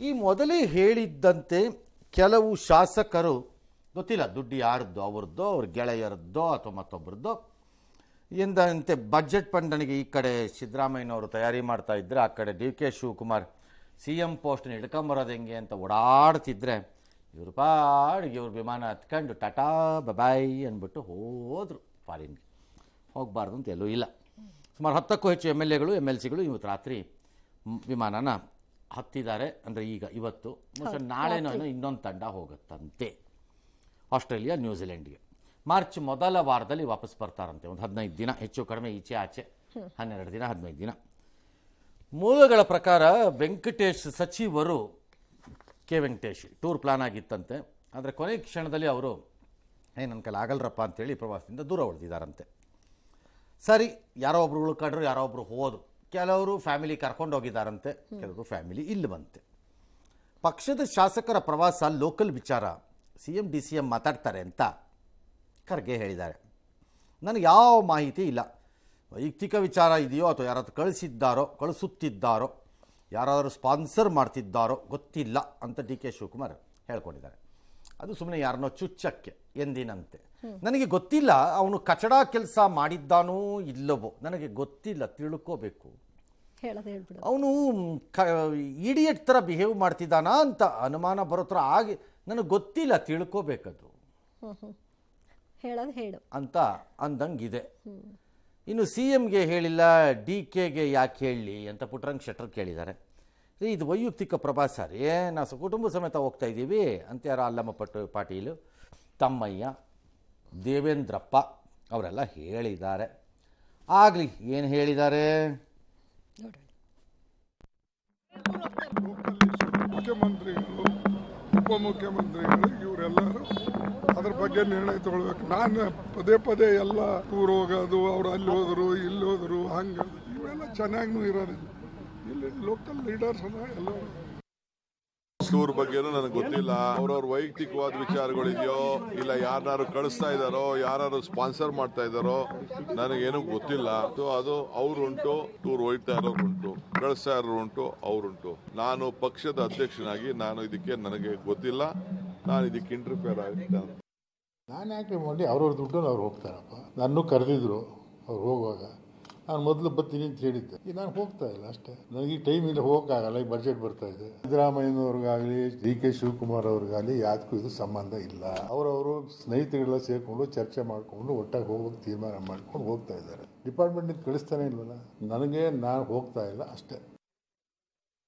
ಈ ಮೊದಲೇ ಹೇಳಿದ್ದಂತೆ ಕೆಲವು ಶಾಸಕರು ಗೊತ್ತಿಲ್ಲ ದುಡ್ಡು ಯಾರದ್ದೋ ಅವ್ರದ್ದೋ ಅವ್ರ ಗೆಳೆಯರದ್ದೋ ಅಥವಾ ಮತ್ತೊಬ್ಬರದ್ದೋ ಎಂದಂತೆ ಬಜೆಟ್ ಮಂಡನೆಗೆ ಈ ಕಡೆ ಸಿದ್ದರಾಮಯ್ಯನವರು ತಯಾರಿ ಮಾಡ್ತಾ ಇದ್ದರೆ ಆ ಕಡೆ ಡಿ ಕೆ ಶಿವಕುಮಾರ್ CM ಪೋಸ್ಟ್ನ ಹಿಡ್ಕೊಂಬರೋದು ಹೆಂಗೆ ಅಂತ ಓಡಾಡ್ತಿದ್ರೆ ಇವ್ರ ಪಾಡಿಗೆ ಇವ್ರ ವಿಮಾನ ಹತ್ಕೊಂಡು ಟಾಟಾ ಬಬಾಯ್ ಅಂದ್ಬಿಟ್ಟು ಹೋದರು ಫಾರಿನ್ಗೆ. ಹೋಗಬಾರ್ದು ಅಂತ ಎಲ್ಲೂ ಇಲ್ಲ. ಸುಮಾರು 10ಕ್ಕೂ ಹೆಚ್ಚು MLAಗಳು MLCಗಳು ಇವತ್ತು ರಾತ್ರಿ ವಿಮಾನನ ಹತ್ತಿದ್ದಾರೆ. ಅಂದರೆ ಇವತ್ತು ನಾಳೆನೋ ಇನ್ನೊಂದು ತಂಡ ಹೋಗುತ್ತಂತೆ ಆಸ್ಟ್ರೇಲಿಯಾ ನ್ಯೂಜಿಲೆಂಡ್ಗೆ. ಮಾರ್ಚ್ ಮೊದಲ ವಾರದಲ್ಲಿ ವಾಪಸ್ ಬರ್ತಾರಂತೆ. ಒಂದು 15 ದಿನ ಹೆಚ್ಚು ಕಡಿಮೆ ಈಚೆ ಆಚೆ 12 ದಿನ 15 ದಿನ. ಮೂಲಗಳ ಪ್ರಕಾರ ವೆಂಕಟೇಶ್ ಸಚಿವರು ವೆಂಕಟೇಶ್ ಟೂರ್ ಪ್ಲಾನ್ ಆಗಿತ್ತಂತೆ. ಆದರೆ ಕೊನೆ ಕ್ಷಣದಲ್ಲಿ ಅವರು ನನ್ನ ಕೈಲಿ ಆಗಲ್ರಪ್ಪ ಅಂತೇಳಿ ಪ್ರವಾಸದಿಂದ ದೂರ ಉಳಿದಿದ್ದಾರಂತೆ. ಸರಿ, ಯಾರೋ ಒಬ್ರು ಉಳ್ಕೊಂಡ್ರು, ಯಾರೋ ಒಬ್ರು ಹೋದರು. ಕೆಲವರು ಫ್ಯಾಮಿಲಿ ಕರ್ಕೊಂಡು ಹೋಗಿದ್ದಾರಂತೆ, ಕೆಲವರು ಫ್ಯಾಮಿಲಿ ಇಲ್ಲಿ ಬಂತೆ. ಪಕ್ಷದ ಶಾಸಕರ ಪ್ರವಾಸ ಲೋಕಲ್ ವಿಚಾರ CM DCM ಮಾತಾಡ್ತಾರೆ ಅಂತ ಖರ್ಗೆ ಹೇಳಿದ್ದಾರೆ. ನನಗೆ ಯಾವ ಮಾಹಿತಿ ಇಲ್ಲ. ವೈಯಕ್ತಿಕ ವಿಚಾರ ಇದೆಯೋ ಅಥವಾ ಯಾರಾದ್ರೂ ಕಳಿಸುತ್ತಿದ್ದಾರೋ ಯಾರಾದರೂ ಸ್ಪಾನ್ಸರ್ ಮಾಡ್ತಿದ್ದಾರೋ ಗೊತ್ತಿಲ್ಲ ಅಂತ DK ಶಿವಕುಮಾರ್ ಹೇಳ್ಕೊಂಡಿದ್ದಾರೆ. ಅದು ಸುಮ್ಮನೆ ಯಾರನ್ನೋ ಚುಚ್ಚಕ್ಕೆ ಎಂದಿನಂತೆ. ನನಗೆ ಗೊತ್ತಿಲ್ಲ ಅವನು ಕಚಡ ಕೆಲಸ ಮಾಡಿದ್ದಾನೋ ಇಲ್ಲವೋ, ನನಗೆ ಗೊತ್ತಿಲ್ಲ, ತಿಳ್ಕೋಬೇಕು. ಅವನು ಇಡಿಯಟ್ ಥರ ಬಿಹೇವ್ ಮಾಡ್ತಿದ್ದಾನಾ ಅಂತ ಅನುಮಾನ ಬರೋ ಥರ ಆಗಿ ನನಗೆ ಗೊತ್ತಿಲ್ಲ, ತಿಳ್ಕೋಬೇಕದು ಅಂತ ಅಂದಂಗಿದೆ. ಇನ್ನು CMಗೆ ಹೇಳಿಲ್ಲ, DKಗೆ ಯಾಕೆ ಹೇಳಲಿ ಅಂತ ಪುಟ್ಟರಂಗ ಶೆಟ್ಟರ್ ಕೇಳಿದ್ದಾರೆ. ಇದು ವೈಯಕ್ತಿಕ ಪ್ರವಾಸ ರೀ, ನಾವು ಕುಟುಂಬ ಸಮೇತ ಹೋಗ್ತಾ ಇದ್ದೀವಿ ಅಂತ ಯಾರೋ ಅಲ್ಲಮ್ಮ ಪಾಟೀಲು, ತಮ್ಮಯ್ಯ, ದೇವೇಂದ್ರಪ್ಪ ಅವರೆಲ್ಲ ಹೇಳಿದ್ದಾರೆ. ಆಗಲಿ, ಏನು ಹೇಳಿದ್ದಾರೆ? ಮುಖ್ಯಮಂತ್ರಿಗಳು, ಉಪಮುಖ್ಯಮಂತ್ರಿಗಳು ಇವರೆಲ್ಲರೂ ಅದ್ರ ಬಗ್ಗೆ ನಿರ್ಣಯ ತಗೊಳ್ಬೇಕು. ನಾನು ಪದೇ ಪದೇ ಎಲ್ಲ ಟೂರ್ ಹೋಗೋದು, ಅವ್ರು ಅಲ್ಲಿ ಹೋದರು ಇಲ್ಲಿ ಹೋದರು ಹಂಗೆ ಇವೆಲ್ಲ ಚೆನ್ನಾಗೂ ಇರೋದಿಲ್ಲ. ಇಲ್ಲಿ ಲೋಕಲ್ ಲೀಡರ್ಸ್ ಎಲ್ಲ ಟೂರ್ ಬಗ್ಗೆನೂ ನನಗೆ ಗೊತ್ತಿಲ್ಲ. ಅವ್ರವ್ರ ವೈಯಕ್ತಿಕವಾದ ವಿಚಾರಗಳಿದೆಯೋ ಇಲ್ಲ ಯಾರು ಕಳಿಸ್ತಾ ಇದ್ದಾರೋ ಯಾರು ಸ್ಪಾನ್ಸರ್ ಮಾಡ್ತಾ ಇದ್ದಾರೋ ನನಗೇನು ಗೊತ್ತಿಲ್ಲ. ಅದು ಅವ್ರುಂಟು, ಟೂರ್ ಹೋಗ್ತಾ ಇರೋರುಂಟು, ಕಳಿಸ್ತಾ ಇರೋರು ಉಂಟು, ಅವ್ರುಂಟು. ನಾನು ಪಕ್ಷದ ಅಧ್ಯಕ್ಷನಾಗಿ ನನಗೆ ಗೊತ್ತಿಲ್ಲ. ನಾನು ಇದಕ್ಕೆ ಇಂಟರ್ಫಿಯರ್ ಆಗುತ್ತೆ. ನಾನು ಯಾಕೆ ಮಾಡಿ ಅವ್ರವ್ರ ದುಡ್ಡು ಅವ್ರು ಹೋಗ್ತಾರಪ್ಪ. ನನ್ನೂ ಕರೆದಿದ್ರು ಅವ್ರು ಹೋಗುವಾಗ. ನಾನು ಮೊದಲು ಬರ್ತೀನಿ ಅಂತ ಹೇಳಿದ್ದೆ. ಈಗ ನಾನು ಹೋಗ್ತಾ ಇಲ್ಲ ಅಷ್ಟೇ. ನನಗೆ ಈ ಟೈಮ್ ಇಲ್ಲ, ಹೋಗೋಕ್ಕಾಗಲ್ಲ. ಈಗ ಬಜೆಟ್ ಬರ್ತಾ ಇದೆ. ಸಿದ್ದರಾಮಯ್ಯನವ್ರಿಗಾಗಲಿ DK ಶಿವಕುಮಾರ್ ಅವ್ರಿಗಾಗಲಿ ಯಾದಕ್ಕೂ ಇದು ಸಂಬಂಧ ಇಲ್ಲ. ಅವರವರು ಸ್ನೇಹಿತರೆಲ್ಲ ಸೇರಿಕೊಂಡು ಚರ್ಚೆ ಮಾಡಿಕೊಂಡು ಒಟ್ಟಾಗಿ ಹೋಗೋಕೆ ತೀರ್ಮಾನ ಮಾಡ್ಕೊಂಡು ಹೋಗ್ತಾ ಇದ್ದಾರೆ. ಡಿಪಾರ್ಟ್ಮೆಂಟ್ ಕಳಿಸ್ತಾನೆ ಇಲ್ವಲ್ಲ. ನಾನು ಹೋಗ್ತಾ ಇಲ್ಲ ಅಷ್ಟೇ.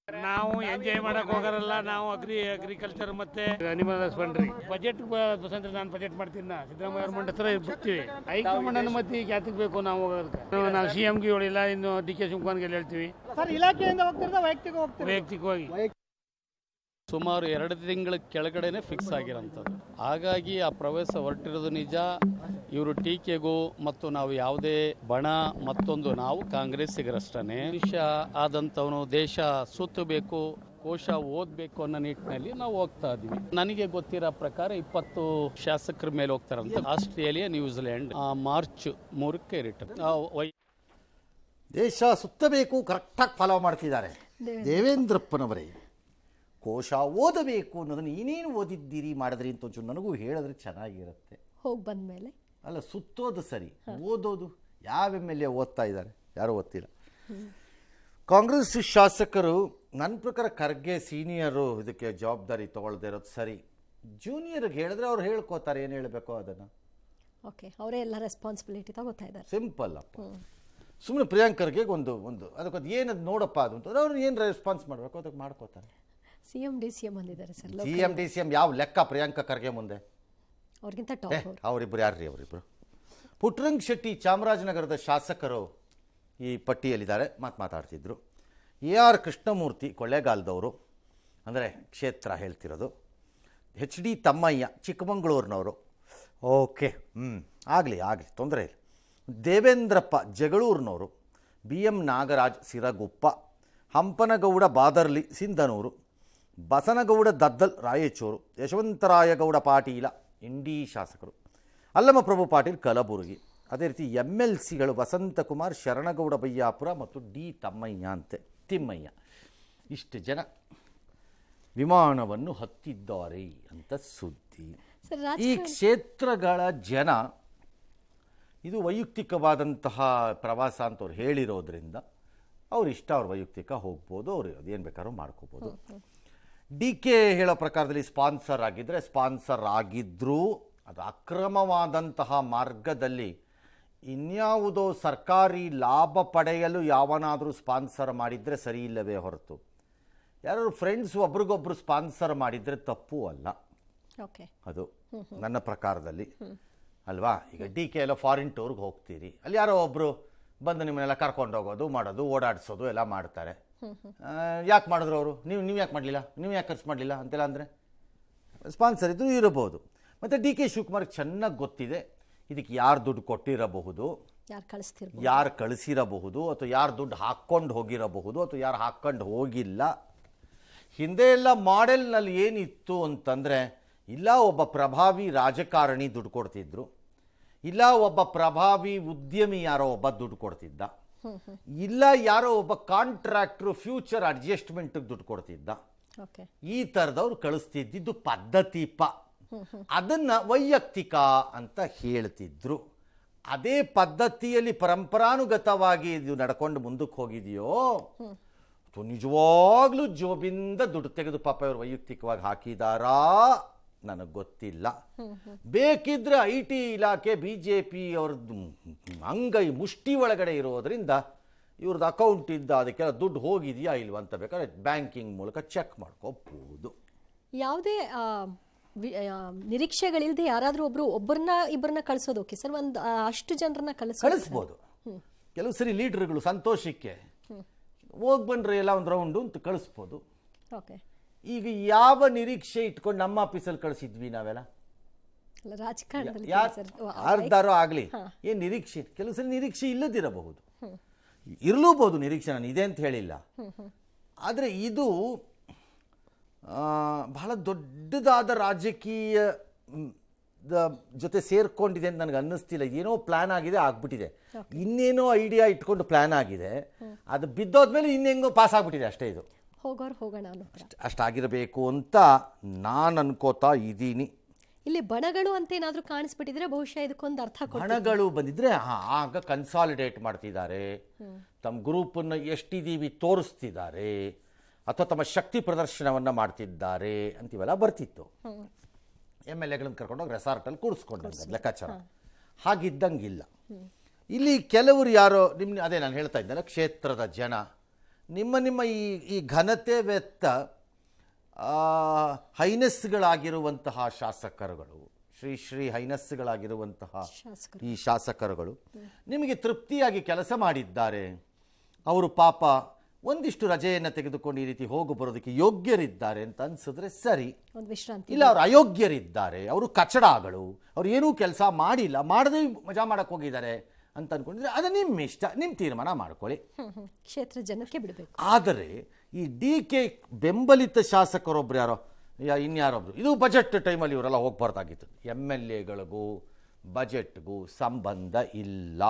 ನಾವು ಎಂಜಾಯ್ ಮಾಡಕ್ ಹೋಗಾರಲ್ಲ. ನಾವು ಅಗ್ರಿಕಲ್ಚರ್ ಮತ್ತೆ ಅನಿಮಲ್ ಹಸ್ಬೆಂಡ್ರಿ ಬಜೆಟ್ ಬಂದ್ರೆ ನಾನು ಬಜೆಟ್ ಮಾಡ್ತೀನಿ. ಸಿದ್ದರಾಮಯ್ಯ ಅವ್ರ ಮಂಡ ಹತ್ರ ಬರ್ತೀವಿ. ಹೈಕಮಾಂಡ್ ಅನುಮತಿ ಯಾತಕ್ಕೆ ಬೇಕು ನಾವು ಹೋಗೋದಕ್ಕೆ? ನಾವು CMಗೆ ಹೇಳಿಲ್ಲ, ಇನ್ನು DK ಶಿವಕುಮಾರ್ಗೆ ಹೇಳ್ತೀವಿ. ಸರ್, ಇಲಾಖೆಯಿಂದ ಹೋಗ್ತಿರೋದು ವೈಯಕ್ತಿಕವಾಗಿ ಸುಮಾರು 2 ತಿಂಗಳ ಕೆಳಗಡೆನೆ ಫಿಕ್ಸ್ ಆಗಿರೋಂಥದ್ದು. ಹಾಗಾಗಿ ಆ ಪ್ರವೇಶ ಹೊರಟಿರೋದು ನಿಜ. ಇವರು ಟೀಕೆಗೂ ಮತ್ತು ನಾವು ಯಾವುದೇ ಬಣ ಮತ್ತೊಂದು, ನಾವು ಕಾಂಗ್ರೆಸ್ಸಿಗರಷ್ಟೇ. ವಿಷಯ ಆದಂಥವನು ದೇಶ ಸುತ್ತಬೇಕು, ಕೋಶ ಓದಬೇಕು ಅನ್ನೋ ನಿಟ್ಟಿನಲ್ಲಿ ನಾವು ಹೋಗ್ತಾ ಇದ್ವಿ. ನನಗೆ ಗೊತ್ತಿರೋ ಪ್ರಕಾರ 20 ಶಾಸಕರ ಮೇಲೆ ಹೋಗ್ತಾರಂತ. ಆಸ್ಟ್ರೇಲಿಯಾ ನ್ಯೂಜಿಲೆಂಡ್ ಮಾರ್ಚ್ 3ಕ್ಕೆ ರಿಟರ್ನ್. ದೇಶ ಸುತ್ತಬೇಕು, ಕರೆಕ್ಟಾಗಿ ಫಾಲೋ ಮಾಡ್ತಿದ್ದಾರೆ ದೇವೇಂದ್ರಪ್ಪನವರೇ. ಕೋಶ ಓದಬೇಕು ಅನ್ನೋದನ್ನು ಏನೇನು ಓದಿದ್ದೀರಿ ಮಾಡಿದ್ರಿ ಅಂತ ಒಂಚೂರು ನನಗೂ ಹೇಳಿದ್ರೆ ಚೆನ್ನಾಗಿರುತ್ತೆ. ಹೋಗಿ ಬಂದಮೇಲೆ ಅಲ್ಲ, ಸುತ್ತೋದು ಸರಿ, ಓದೋದು ಯಾವ MLA ಓದ್ತಾ ಇದ್ದಾರೆ? ಯಾರೂ ಓದ್ತಿಲ್ಲ. ಕಾಂಗ್ರೆಸ್ ಶಾಸಕರು ನನ್ನ ಪ್ರಕಾರ ಖರ್ಗೆ ಸೀನಿಯರು ಇದಕ್ಕೆ ಜವಾಬ್ದಾರಿ ತೊಗೊಳ್ದೇ ಇರೋದು ಸರಿ. ಜೂನಿಯರ್ಗೆ ಹೇಳಿದ್ರೆ ಅವ್ರು ಹೇಳ್ಕೋತಾರೆ ಏನು ಹೇಳಬೇಕೋ ಅದನ್ನು. ಓಕೆ, ಅವರೇ ಎಲ್ಲ ರೆಸ್ಪಾನ್ಸಿಬಿಲಿಟಿ ತಗೋತಾ ಇದ್ದಾರೆ. ಸಿಂಪಲ್ ಅಪ್ಪ. ಸುಮ್ಮನೆ ಪ್ರಿಯಾಂಕರ್ಗೆ ಒಂದು ಅದಕ್ಕೊಂದು ಏನದು ನೋಡಪ್ಪ ಅದು ಅಂತಂದ್ರೆ ಅವ್ರು ಏನು ರೆಸ್ಪಾನ್ಸ್ ಮಾಡಬೇಕು ಅದಕ್ಕೆ ಮಾಡ್ಕೋತಾರೆ. CM DCM ಅಂದಿದ್ದಾರೆ ಸರ್. CM DCM ಯಾವ ಲೆಕ್ಕ ಪ್ರಿಯಾಂಕ ಖರ್ಗೆ ಮುಂದೆ? ಅವ್ರಿಗಿಂತ ಟಾಪ್ ಅವರಿಬ್ಬರು ಯಾರ್ರಿ? ಅವರಿಬ್ಬರು ಪುಟ್ಟರಂಗ ಶೆಟ್ಟಿ ಚಾಮರಾಜನಗರದ ಶಾಸಕರು ಈ ಪಟ್ಟಿಯಲ್ಲಿದ್ದಾರೆ. ಮಾತಾಡ್ತಿದ್ರು. AR ಕೃಷ್ಣಮೂರ್ತಿ ಕೊಳ್ಳೇಗಾಲದವರು, ಅಂದರೆ ಕ್ಷೇತ್ರ ಹೇಳ್ತಿರೋದು. HD ತಮ್ಮಯ್ಯ ಚಿಕ್ಕಮಗಳೂರಿನವರು. ಓಕೆ, ಆಗಲಿ ತೊಂದರೆ ಇಲ್ಲ. ದೇವೇಂದ್ರಪ್ಪ ಜಗಳೂರಿನವರು, BM ನಾಗರಾಜ್ ಸಿರಗುಪ್ಪ, ಹಂಪನಗೌಡ ಬಾದರ್ಲಿ ಸಿಂಧನೂರು, ಬಸನಗೌಡ ದದ್ದಲ್ ರಾಯಚೂರು, ಯಶವಂತರಾಯಗೌಡ ಪಾಟೀಲ ಇಂಡಿ ಶಾಸಕರು, ಅಲ್ಲಮಪ್ರಭು ಪಾಟೀಲ್ ಕಲಬುರಗಿ. ಅದೇ ರೀತಿ MLCಗಳು ವಸಂತಕುಮಾರ್, ಶರಣಗೌಡ ಬಯ್ಯಾಪುರ ಮತ್ತು D ತಿಮ್ಮಯ್ಯ. ಇಷ್ಟು ಜನ ವಿಮಾನವನ್ನು ಹತ್ತಿದ್ದಾರೆ ಅಂತ ಸುದ್ದಿ. ಸರ್ ಈ ಕ್ಷೇತ್ರಗಳ ಜನ ಇದು ವೈಯಕ್ತಿಕವಾದಂತಹ ಪ್ರವಾಸ ಅಂತ ಅವ್ರು ಹೇಳಿರೋದ್ರಿಂದ ಅವ್ರ ಇಷ್ಟ, ಅವ್ರ ವೈಯಕ್ತಿಕ ಹೋಗ್ಬೋದು, ಅವ್ರು ಅದೇನು ಬೇಕಾದ್ರೂ ಮಾಡ್ಕೋಬೋದು. DK ಹೇಳೋ ಪ್ರಕಾರದಲ್ಲಿ ಸ್ಪಾನ್ಸರ್ ಆಗಿದ್ದರೆ ಸ್ಪಾನ್ಸರ್ ಆಗಿದ್ದರೂ ಅದು ಅಕ್ರಮವಾದಂತಹ ಮಾರ್ಗದಲ್ಲಿ ಇನ್ಯಾವುದೋ ಸರ್ಕಾರಿ ಲಾಭ ಪಡೆಯಲು ಯಾವನಾದರೂ ಸ್ಪಾನ್ಸರ್ ಮಾಡಿದರೆ ಸರಿ ಇಲ್ಲವೇ ಹೊರತು ಯಾರು ಫ್ರೆಂಡ್ಸ್ ಒಬ್ರಿಗೊಬ್ರು ಸ್ಪಾನ್ಸರ್ ಮಾಡಿದರೆ ತಪ್ಪು ಅಲ್ಲ. ಓಕೆ, ಅದು ನನ್ನ ಪ್ರಕಾರದಲ್ಲಿ ಅಲ್ವಾ. ಈಗ DK ಎಲ್ಲ ಫಾರಿನ್ ಟೂರ್ಗೆ ಹೋಗ್ತೀರಿ, ಅಲ್ಲಿ ಯಾರೋ ಒಬ್ಬರು ಬಂದು ನಿಮ್ಮನ್ನೆಲ್ಲ ಕರ್ಕೊಂಡು ಹೋಗೋದು ಮಾಡೋದು ಓಡಾಡಿಸೋದು ಎಲ್ಲ ಮಾಡ್ತಾರೆ. ಯಾಕೆ ಮಾಡಿದ್ರು ಅವರು? ನೀವು ಯಾಕೆ ಮಾಡಲಿಲ್ಲ, ನೀವು ಯಾಕೆ ಖರ್ಚು ಮಾಡಲಿಲ್ಲ ಅಂತೆಲ್ಲ ಅಂದರೆ ಸ್ಪಾನ್ಸರ್ ಇದ್ರೂ ಇರಬಹುದು. ಮತ್ತು DK ಶಿವಕುಮಾರ್ಗೆ ಚೆನ್ನಾಗಿ ಗೊತ್ತಿದೆ ಇದಕ್ಕೆ ಯಾರು ದುಡ್ಡು ಕೊಟ್ಟಿರಬಹುದು, ಯಾರು ಕಳಿಸಿರಬಹುದು, ಅಥವಾ ಯಾರು ದುಡ್ಡು ಹಾಕ್ಕೊಂಡು ಹೋಗಿರಬಹುದು, ಅಥವಾ ಯಾರು ಹಾಕ್ಕೊಂಡು ಹೋಗಿಲ್ಲ. ಹಿಂದೆ ಎಲ್ಲ ಮಾಡೆಲ್ನಲ್ಲಿ ಏನಿತ್ತು ಅಂತಂದರೆ, ಇಲ್ಲ ಒಬ್ಬ ಪ್ರಭಾವಿ ರಾಜಕಾರಣಿ ದುಡ್ಡು ಕೊಡ್ತಿದ್ರು, ಇಲ್ಲ ಒಬ್ಬ ಪ್ರಭಾವಿ ಉದ್ಯಮಿ ಯಾರೋ ಒಬ್ಬ ದುಡ್ಡು ಕೊಡ್ತಿದ್ದ, ಇಲ್ಲ ಯಾರೋ ಒಬ್ಬ ಕಾಂಟ್ರಾಕ್ಟ್ರು ಫ್ಯೂಚರ್ ಅಡ್ಜಸ್ಟ್ಮೆಂಟ್ಗೆ ದುಡ್ಡು ಕೊಡ್ತಿದ್ದ. ಈ ಥರದವ್ರು ಕಳಿಸ್ತಿದ್ದಿದ್ದು ಪದ್ಧತಿಪ. ಅದನ್ನು ವೈಯಕ್ತಿಕ ಅಂತ ಹೇಳ್ತಿದ್ರು. ಅದೇ ಪದ್ಧತಿಯಲ್ಲಿ ಪರಂಪರಾನುಗತವಾಗಿ ಇದು ನಡ್ಕೊಂಡು ಮುಂದಕ್ಕೆ ಹೋಗಿದೆಯೋ ಅಥವಾ ನಿಜವಾಗ್ಲೂ ಜೋಬಿಂದ ದುಡ್ಡು ತೆಗೆದು ಪಾಪ ಇವರು ವೈಯಕ್ತಿಕವಾಗಿ ಹಾಕಿದಾರಾ ನನಗೆ ಗೊತ್ತಿಲ್ಲ. ಬೇಕಿದ್ರೆ IT ಇಲಾಖೆ BJP ಅವ್ರದ್ದು ಅಂಗೈ ಮುಷ್ಟಿ ಒಳಗಡೆ ಇರೋದ್ರಿಂದ ಇವ್ರದ್ದು ಅಕೌಂಟ್ ಇದ್ದ ಅದಕ್ಕೆಲ್ಲ ದುಡ್ಡು ಹೋಗಿದೆಯಾ ಇಲ್ವ ಅಂತ ಬೇಕಾದ್ರೆ ಬ್ಯಾಂಕಿಂಗ್ ಮೂಲಕ ಚೆಕ್ ಮಾಡ್ಕೋಬಹುದು. ಯಾವುದೇ ನಿರೀಕ್ಷೆಗಳಿಲ್ಲದೆ ಯಾರಾದರೂ ಒಬ್ಬರನ್ನ ಇಬ್ಬರನ್ನ ಕಳಿಸೋದು ಓಕೆ ಸರ್, ಒಂದು ಅಷ್ಟು ಜನರನ್ನ ಕಳಿಸ್ಬೋದು. ಕೆಲವು ಸರಿ ಲೀಡರ್ಗಳು ಸಂತೋಷಕ್ಕೆ ಹೋಗಿ ಬಂದ್ರೆ ಎಲ್ಲ ಒಂದು ರೌಂಡು ಅಂತ ಕಳಿಸ್ಬೋದು. ಓಕೆ, ಈಗ ಯಾವ ನಿರೀಕ್ಷೆ ಇಟ್ಕೊಂಡು ನಮ್ಮ ಆಫೀಸಲ್ಲಿ ಕಳಿಸಿದ್ವಿ ನಾವೆಲ್ಲ? ರಾಜಕಾರಣದಲ್ಲಿ ಯಾರ್ದಾರೋ ಆಗಲಿ ಏನು ನಿರೀಕ್ಷೆ, ಕೆಲವು ಸರಿ ನಿರೀಕ್ಷೆ ಇಲ್ಲದಿರಬಹುದು, ಇರಲೂಬಹುದು ನಿರೀಕ್ಷೆ, ನಾನು ಇದೆ ಅಂತ ಹೇಳಿಲ್ಲ. ಆದರೆ ಇದು ಬಹಳ ದೊಡ್ಡದಾದ ರಾಜಕೀಯ ಜೊತೆ ಸೇರ್ಕೊಂಡಿದೆ ಅಂತ ನನಗೆ ಅನ್ನಿಸ್ತಿಲ್ಲ. ಏನೋ ಪ್ಲಾನ್ ಆಗಿದೆ, ಆಗ್ಬಿಟ್ಟಿದೆ. ಇನ್ನೇನೋ ಐಡಿಯಾ ಇಟ್ಕೊಂಡು ಪ್ಲಾನ್ ಆಗಿದೆ, ಅದು ಬಿದ್ದೋದ್ಮೇಲೆ ಇನ್ನೆಂಗೋ ಪಾಸ್ ಆಗ್ಬಿಟ್ಟಿದೆ ಅಷ್ಟೇ. ಇದು ಹೋಗೋಣ ಅಷ್ಟಾಗಿರಬೇಕು ಅಂತ ನಾನು ಅನ್ಕೋತಾ ಇದ್ದೀನಿ. ಇಲ್ಲಿ ಬಣಗಳು ಅಂತ ಏನಾದರೂ ಕಾಣಿಸ್ಬಿಟ್ಟಿದ್ರೆ ಬಹುಶಃ ಇದಕ್ಕೊಂದು ಅರ್ಥ. ಬಣಗಳು ಬಂದಿದ್ರೆ ಆಗ ಕನ್ಸಾಲಿಡೇಟ್ ಮಾಡ್ತಿದ್ದಾರೆ, ತಮ್ಮ ಗ್ರೂಪನ್ನು ಎಷ್ಟಿದ್ದೀವಿ ತೋರಿಸ್ತಿದ್ದಾರೆ, ಅಥವಾ ತಮ್ಮ ಶಕ್ತಿ ಪ್ರದರ್ಶನವನ್ನು ಮಾಡ್ತಿದ್ದಾರೆ ಅಂತಿವೆಲ್ಲ ಬರ್ತಿತ್ತು. MLAಗಳನ್ನ ಕರ್ಕೊಂಡೋಗಿ ರೆಸಾರ್ಟಲ್ಲಿ ಕೂರಿಸ್ಕೊಂಡು ಲೆಕ್ಕಾಚಾರ. ಹಾಗಿದ್ದಂಗಿಲ್ಲ. ಇಲ್ಲಿ ಕೆಲವರು ಯಾರೋ ಅದೇ ನಾನು ಹೇಳ್ತಾ ಇದ್ದಲ್ಲ, ಕ್ಷೇತ್ರದ ಜನ ನಿಮ್ಮ ಈ ಘನತೆ ವೆತ್ತ ಹೈನಸ್ಗಳಾಗಿರುವಂತಹ ಶಾಸಕರುಗಳು, ಶ್ರೀ ಹೈನಸ್ಗಳಾಗಿರುವಂತಹ ಈ ಶಾಸಕರುಗಳು ನಿಮಗೆ ತೃಪ್ತಿಯಾಗಿ ಕೆಲಸ ಮಾಡಿದ್ದಾರೆ. ಅವರು ಪಾಪ ಒಂದಿಷ್ಟು ರಜೆಯನ್ನು ತೆಗೆದುಕೊಂಡು ಈ ರೀತಿ ಹೋಗಿ ಬರೋದಕ್ಕೆ ಯೋಗ್ಯರಿದ್ದಾರೆ ಅಂತ ಅನ್ಸಿದ್ರೆ ಸರಿ. ಇಲ್ಲ ಅವರು ಅಯೋಗ್ಯರಿದ್ದಾರೆ, ಅವರು ಕಚಡಗಳು, ಅವ್ರು ಏನೂ ಕೆಲಸ ಮಾಡಿಲ್ಲ, ಮಾಡದೇ ಮಜಾ ಮಾಡಕ್ಕೆ ಹೋಗಿದ್ದಾರೆ ಅಂತ ಅನ್ಕೊಂಡಿದ್ರೆ ಅದು ನಿಮ್ಮ ಇಷ್ಟ, ನಿಮ್ಮ ತೀರ್ಮಾನ ಮಾಡ್ಕೊಳ್ಳಿ, ಕ್ಷೇತ್ರ ಜನಕ್ಕೆ ಬಿಡಬೇಕು. ಆದರೆ ಈ DK ಬೆಂಬಲಿತ ಶಾಸಕರೊಬ್ರು ಯಾರೋ ಇನ್ಯಾರೊಬ್ರು, ಇದು ಬಜೆಟ್ ಟೈಮಲ್ಲಿ ಇವರೆಲ್ಲ ಹೋಗ್ಬಾರ್ದಾಗಿತ್ತು. MLAಗಳಿಗೂ ಬಜೆಟ್ಗೂ ಸಂಬಂಧ ಇಲ್ಲ.